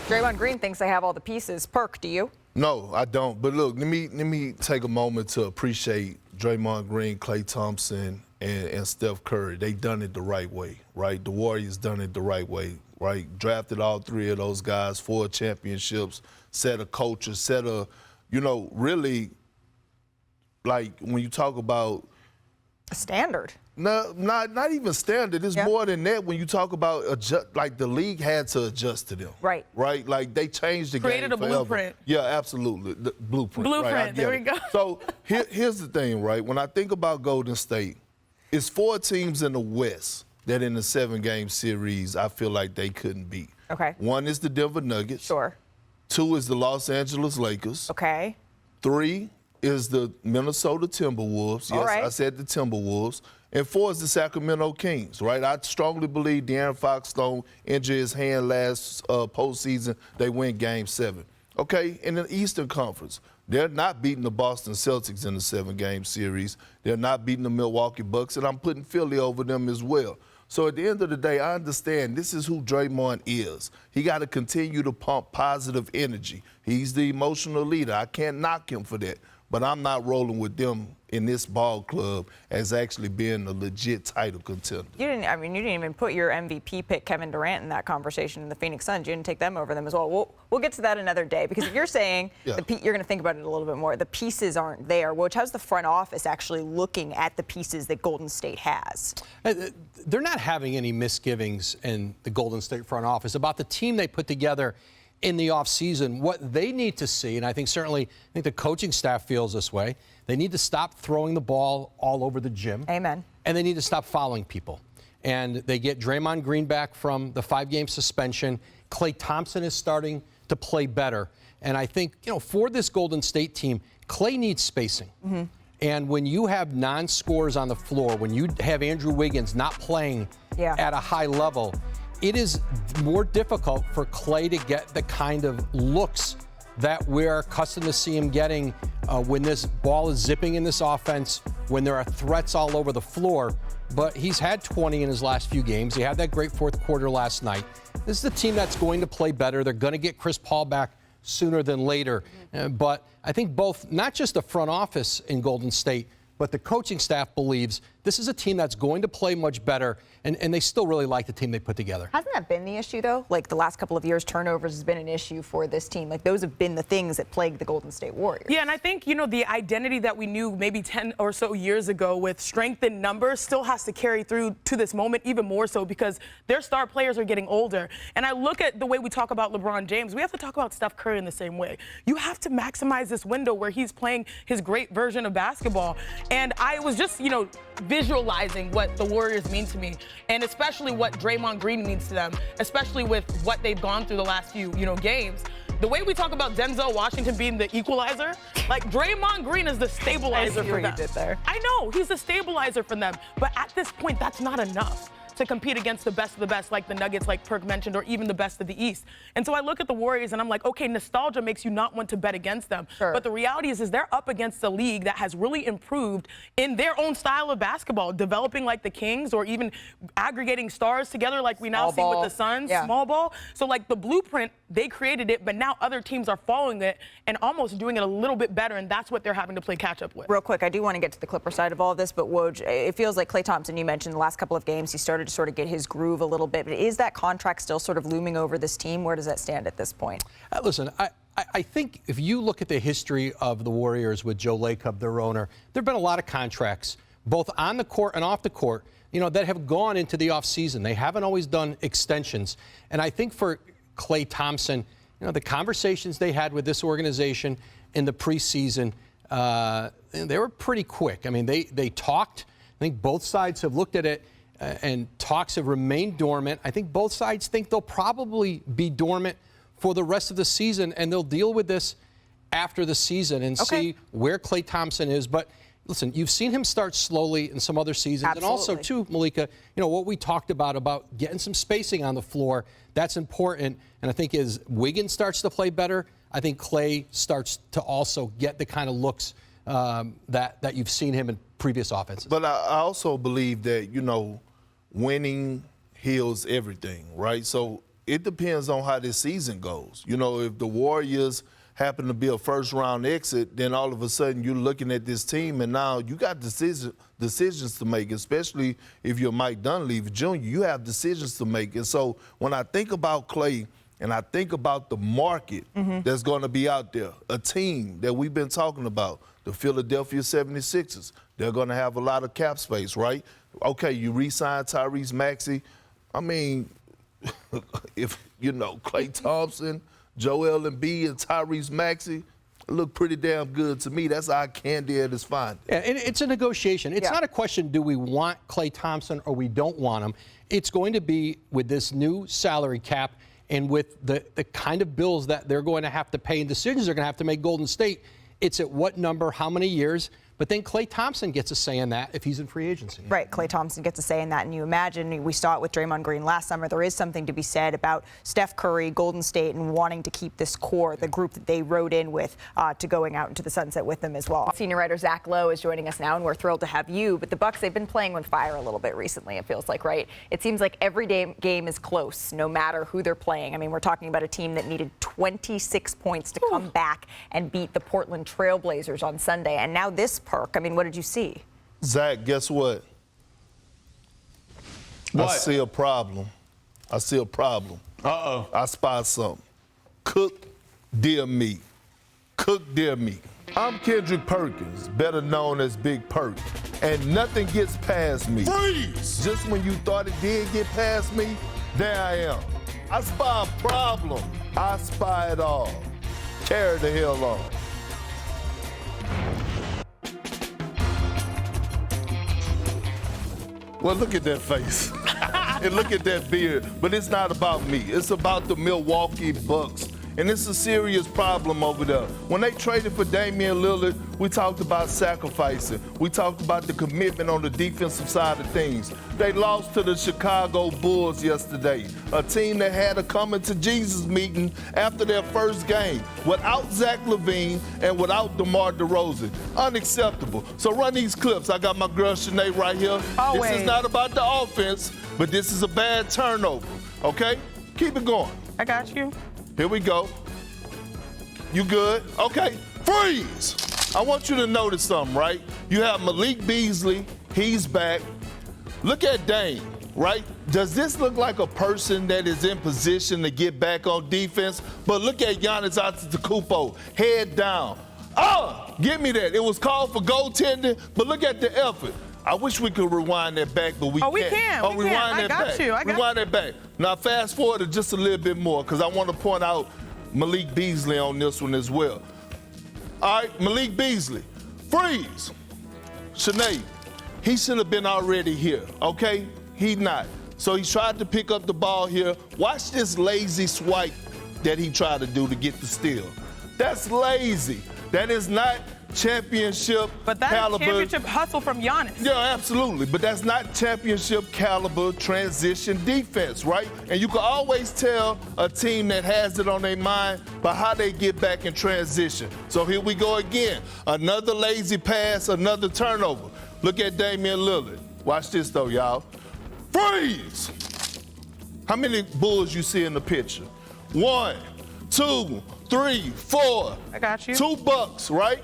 Draymond Green thinks they have all the pieces. Perk, do you? No, I don't. But look, let me take a moment to appreciate Draymond Green, Klay Thompson, and Steph Curry. They done it the right way, right? The Warriors done it the right way, right? Drafted all three of those guys, 4 championships, set a culture, set a, really, like when you talk about a standard. No, not even standard. It's more than that when you talk about the league had to adjust to them. Right. Right? Like they changed the Created game a forever. blueprint. Yeah, absolutely. The blueprint. Blueprint, right? there we go. So here's the thing, right? When I think about Golden State, it's 4 teams in the West that in the 7-game series I feel like they couldn't beat. Okay. 1 is the Denver Nuggets. Sure. 2 is the Los Angeles Lakers. Okay. 3 is the Minnesota Timberwolves. Yes, right. I said the Timberwolves. And 4 is the Sacramento Kings, right? I strongly believe De'Aaron Fox don't injure his hand last postseason. They win Game 7. Okay, in the Eastern Conference, they're not beating the Boston Celtics in the 7-game series. They're not beating the Milwaukee Bucks, and I'm putting Philly over them as well. So at the end of the day, I understand this is who Draymond is. He got to continue to pump positive energy. He's the emotional leader. I can't knock him for that. But I'm not rolling with them in this ball club as actually being a legit title contender. You didn't even put your MVP pick, Kevin Durant, in that conversation in the Phoenix Suns. You didn't take them over them as well. We'll get to that another day, because if you're saying you're going to think about it a little bit more, the pieces aren't there. Which how's the front office actually looking at the pieces that Golden State has? They're not having any misgivings in the Golden State front office about the team they put together in the offseason. What they need to see, and I think the coaching staff feels this way, they need to stop throwing the ball all over the gym. Amen. And they need to stop fouling people. And they get Draymond Green back from the 5-game suspension. Klay Thompson is starting to play better. And I think, for this Golden State team, Klay needs spacing. Mm-hmm. And when you have non-scorers on the floor, when you have Andrew Wiggins not playing at a high level, it is more difficult for Klay to get the kind of looks that we're accustomed to see him getting when this ball is zipping in this offense, when there are threats all over the floor. But he's had 20 in his last few games. He had that great fourth quarter last night. This is a team that's going to play better. They're going to get Chris Paul back sooner than later. But I think both, not just the front office in Golden State, but the coaching staff believes this is a team that's going to play much better, and they still really like the team they put together. Hasn't that been the issue, though? Like, the last couple of years, turnovers has been an issue for this team. Like, those have been the things that plague the Golden State Warriors. Yeah, and I think, the identity that we knew maybe 10 or so years ago with strength in numbers still has to carry through to this moment, even more so because their star players are getting older. And I look at the way we talk about LeBron James. We have to talk about Steph Curry in the same way. You have to maximize this window where he's playing his great version of basketball. And I was just, visualizing what the Warriors mean to me, and especially what Draymond Green means to them, especially with what they've gone through the last few, games. The way we talk about Denzel Washington being the equalizer, like Draymond Green is the stabilizer for them. You did there. I know, he's the stabilizer for them, but at this point, that's not enough to compete against the best of the best, like the Nuggets, like Perk mentioned, or even the best of the East. And so I look at the Warriors and I'm like, okay, nostalgia makes you not want to bet against them. Sure. But the reality is they're up against a league that has really improved in their own style of basketball, developing like the Kings or even aggregating stars together like we now see with the Suns, small ball. So like the blueprint, they created it, but now other teams are following it and almost doing it a little bit better, and that's what they're having to play catch up with. Real quick, I do want to get to the Clipper side of all of this, but Woj, it feels like Klay Thompson, you mentioned the last couple of games, he started to sort of get his groove a little bit. But is that contract still sort of looming over this team? Where does that stand at this point? Listen, I think if you look at the history of the Warriors with Joe Lacob, their owner, there have been a lot of contracts, both on the court and off the court, that have gone into the offseason. They haven't always done extensions. And I think for Klay Thompson, the conversations they had with this organization in the preseason, they were pretty quick. I mean, they talked. I think both sides have looked at it, and talks have remained dormant. I think both sides think they'll probably be dormant for the rest of the season, and they'll deal with this after the season and see where Klay Thompson is. But listen, you've seen him start slowly in some other seasons. Absolutely. And also, too, Malika, what we talked about getting some spacing on the floor, that's important. And I think as Wiggins starts to play better, I think Klay starts to also get the kind of looks that you've seen him in previous offenses. But I also believe that, winning heals everything, right? So it depends on how this season goes. You know, if the Warriors happen to be a first-round exit, then all of a sudden you're looking at this team, and now you got decisions to make, especially if you're Mike Dunleavy Jr. You have decisions to make. And so when I think about Klay and I think about the market that's going to be out there, a team that we've been talking about, the Philadelphia 76ers, they're going to have a lot of cap space, right? Okay, you re-sign Tyrese Maxey. I mean, if, you know, Klay Thompson, Joel Embiid, and Tyrese Maxey look pretty damn good to me. That's how candy at its finest. Yeah, it's a negotiation. It's not a question, do we want Klay Thompson or we don't want him? It's going to be with this new salary cap and with the kind of bills that they're going to have to pay and decisions they're going to have to make Golden State. It's at what number, how many years? But then Klay Thompson gets a say in that if he's in free agency. Right, Klay Thompson gets a say in that. And you imagine, we saw it with Draymond Green last summer, there is something to be said about Steph Curry, Golden State, and wanting to keep this core, the group that they rode in with, to going out into the sunset with them as well. Senior writer Zach Lowe is joining us now, and we're thrilled to have you. But the Bucks, they've been playing with fire a little bit recently, it feels like, right? It seems like every game is close, no matter who they're playing. I mean, we're talking about a team that needed 26 points to come back and beat the Portland Trailblazers on Sunday. And now this Perk, I mean, what did you see? Zach, guess what? I see a problem. I see a problem. Uh-oh. I spot something. Cooked deer meat. Cooked deer meat. I'm Kendrick Perkins, better known as Big Perk, and nothing gets past me. Freeze! Just when you thought it did get past me, there I am. I spy a problem. I spy it all. Carry the hell on. Well, look at that face. And look at that beard. But it's not about me. It's about the Milwaukee Bucks. And it's a serious problem over there. When they traded for Damian Lillard, we talked about sacrificing. We talked about the commitment on the defensive side of things. They lost to the Chicago Bulls yesterday, a team that had a coming to Jesus meeting after their first game, without Zach LaVine and without DeMar DeRozan. Unacceptable. So run these clips. I got my girl Chiney right here. Always. This is not about the offense, but this is a bad turnover, okay? Keep it going. I got you. Here we go. You good? Okay. Freeze! I want you to notice something, right? You have Malik Beasley. He's back. Look at Dame, right? Does this look like a person that is in position to get back on defense? But look at Giannis Antetokounmpo, head down. Give me that. It was called for goaltending, but look at the effort. I wish we could rewind that back, but we can't. We can. Rewind that back. Rewind that back. Now, fast forward it just a little bit more, because I want to point out Malik Beasley on this one as well. All right, Malik Beasley. Freeze. Sinead, he should have been already here, okay? He not. So he tried to pick up the ball here. Watch this lazy swipe that he tried to do to get the steal. That's lazy. That is not championship but that's caliber. Championship hustle from Giannis. Yeah, absolutely. But that's not championship caliber transition defense, right? And you can always tell a team that has it on their mind by how they get back in transition. So here we go again. Another lazy pass, another turnover. Look at Damian Lillard. Watch this though, y'all. Freeze! How many Bulls you see in the picture? 1, 2, 3, 4. I got you. 2 Bucks, right?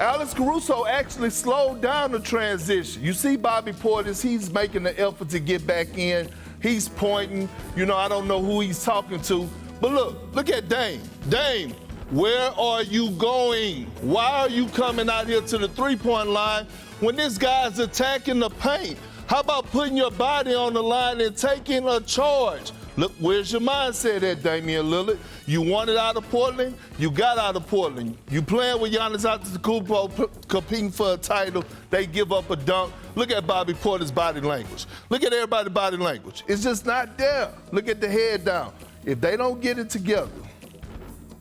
Alex Caruso actually slowed down the transition. You see Bobby Portis, he's making the effort to get back in. He's pointing. You know, I don't know who he's talking to. But look at Dame. Dame, where are you going? Why are you coming out here to the three-point line when this guy's attacking the paint? How about putting your body on the line and taking a charge? Look, where's your mindset at, Damian Lillard? You wanted out of Portland, you got out of Portland. You playing with Giannis Antetokounmpo, competing for a title, they give up a dunk. Look at Bobby Porter's body language. Look at everybody's body language. It's just not there. Look at the head down. If they don't get it together,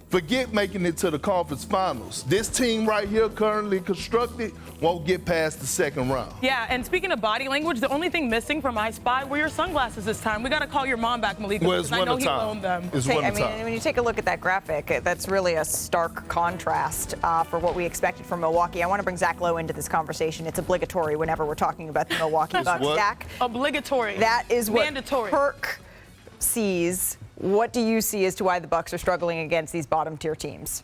forget making it to the conference finals. This team right here, currently constructed, won't get past the second round. Yeah, and speaking of body language, the only thing missing from my spy were your sunglasses this time. We got to call your mom back, Malika, Well, because I know he loaned them. It's I winter mean, time. when you take a look at that graphic, that's really a stark contrast for what we expected from Milwaukee. I want to bring Zach Lowe into this conversation. It's obligatory whenever we're talking about the Milwaukee Bucks. what? Zach, Obligatory. that is what Mandatory. Perk sees What do you see as to why the Bucks are struggling against these bottom-tier teams?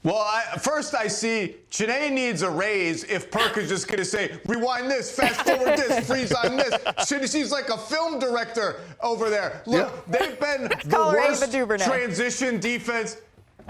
Well, first I see Chiney needs a raise if Perk is just going to say, rewind this, fast forward this, freeze on this. She's like a film director over there. Look, they've been the worst transition defense.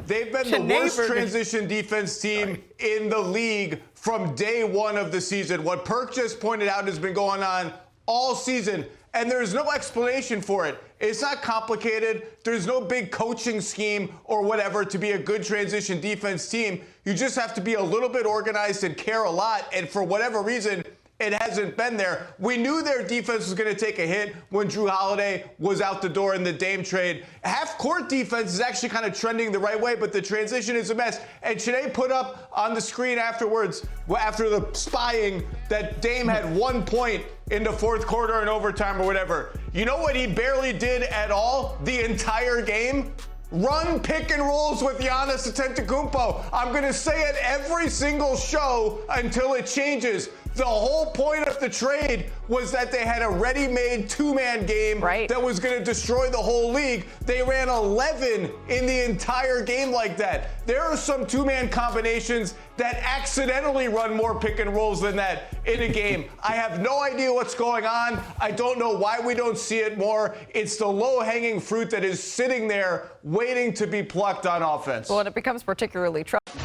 They've been the worst transition defense team in the league from day one of the season. What Perk just pointed out has been going on all season, and there's no explanation for it. It's not complicated. There's no big coaching scheme or whatever to be a good transition defense team. You just have to be a little bit organized and care a lot, and for whatever reason, it hasn't been there. We knew their defense was going to take a hit when Drew Holiday was out the door in the Dame trade. Half-court defense is actually kind of trending the right way, but the transition is a mess. And Chiney put up on the screen afterwards, after the spying, that Dame had 1 point in the fourth quarter and overtime or whatever. You know what he barely did at all the entire game? Run pick and rolls with Giannis Antetokounmpo. I'm going to say it every single show until it changes. The whole point of the trade was that they had a ready-made two-man game that was going to destroy the whole league. They ran 11 in the entire game like that. There are some two-man combinations that accidentally run more pick and rolls than that in a game. I have no idea what's going on. I don't know why we don't see it more. It's the low-hanging fruit that is sitting there waiting to be plucked on offense. Well, and it becomes particularly troubling.